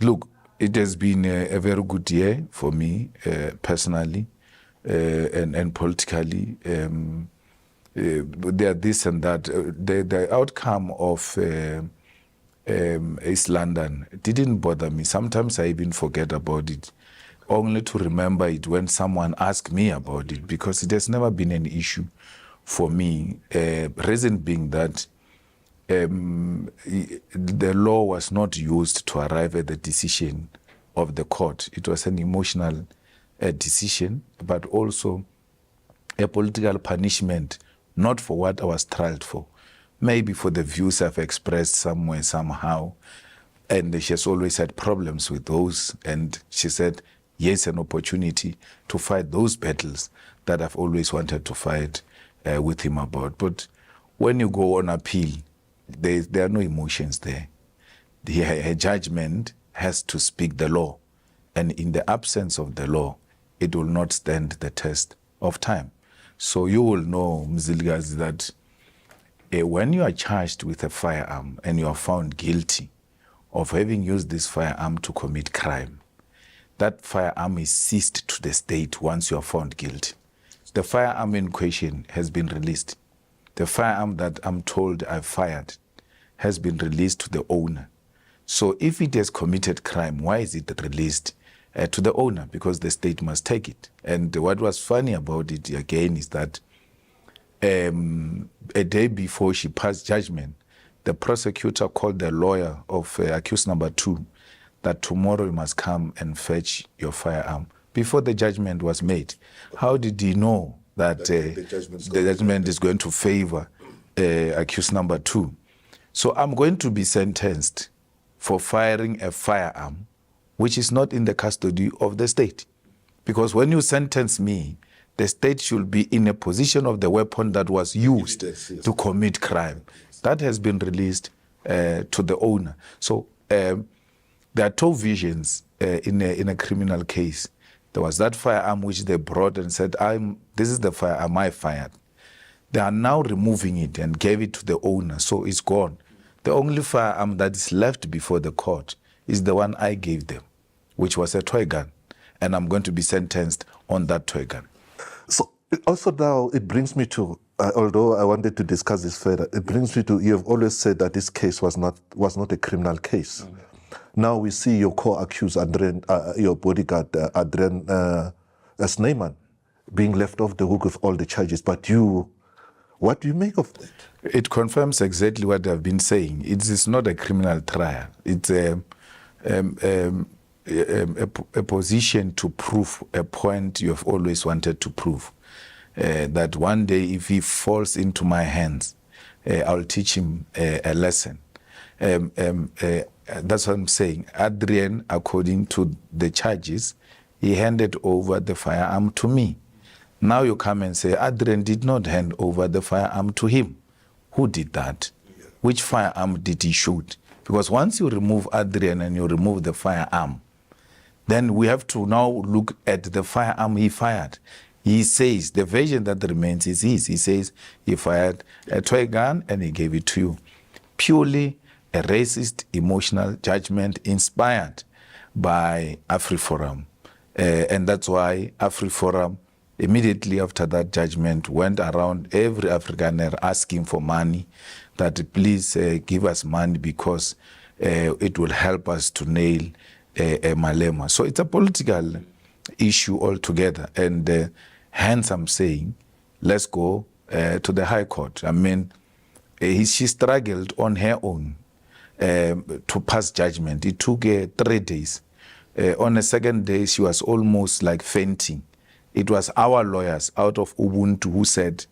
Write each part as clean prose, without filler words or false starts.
Look, it has been a very good year for me personally and politically. There this and that. The outcome of East London didn't bother me. Sometimes I even forget about it, only to remember it when someone asks me about it, because it has never been an issue for me. Reason being that the law was not used to arrive at the decision of the court. It was an emotional decision, but also a political punishment, not for what I was tried for, maybe for the views I've expressed somewhere, somehow. And she has always had problems with those. And she said, yes, an opportunity to fight those battles that I've always wanted to fight with him about. But when you go on appeal, there are no emotions there. Her judgment has to speak the law. And in the absence of the law, it will not stand the test of time. So you will know, Mzilikazi, that when you are charged with a firearm and you are found guilty of having used this firearm to commit crime, that firearm is seized to the state once you are found guilty. The firearm in question has been released. The firearm that I'm told I fired has been released to the owner. So if it has committed crime, why is it released to the owner? Because the state must take it. And what was funny about it, again, is that a day before she passed judgment, the prosecutor called the lawyer of accused number 2 that tomorrow you must come and fetch your firearm before the judgment was made. How did he know that the judgment is going to favor accused number 2? So I'm going to be sentenced for firing a firearm which is not in the custody of the state. Because when you sentence me, the state should be in a position of the weapon that was used to commit crime. That has been released to the owner. So there are two visions in a criminal case. There was that firearm which they brought and said, this is the firearm I fired. They are now removing it and gave it to the owner, so it's gone. The only firearm that is left before the court is the one I gave them, which was a toy gun, and I'm going to be sentenced on that toy gun. So also now it brings me to, although I wanted to discuss this further, it brings me to, you have always said that this case was not a criminal case. Mm-hmm. Now we see your co-accused, your bodyguard, Adrian Snyman, being left off the hook with all the charges. But you, what do you make of that? It confirms exactly what I've been saying. It is not a criminal trial. It's a position to prove a point you have always wanted to prove. That one day, if he falls into my hands, I'll teach him a lesson. That's what I'm saying. Adrian, according to the charges, he handed over the firearm to me. Now you come and say, Adrian did not hand over the firearm to him. Who did that? Which firearm did he shoot? Because once you remove Adrian and you remove the firearm, then we have to now look at the firearm he fired. He says, the version that remains is his. He says he fired a toy gun and he gave it to you. Purely a racist emotional judgment inspired by AfriForum. And that's why AfriForum, immediately after that judgment, went around every Afrikaner asking for money, that please give us money because it will help us to nail Malema. So it's a political issue altogether. And hence I'm saying, let's go to the High Court. I mean, she struggled on her own to pass judgment. It took 3 days. On the second day, she was almost like fainting. It was our lawyers out of Ubuntu who said,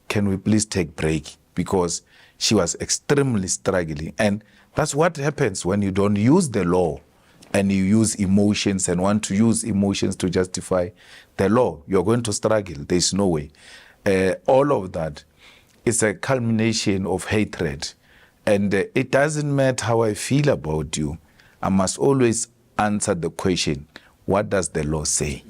can we please take break? Because she was extremely struggling. And that's what happens when you don't use the law and you use emotions and want to use emotions to justify the law. You're going to struggle. There's no way. All of that is a culmination of hatred. And it doesn't matter how I feel about you. I must always answer the question, what does the law say?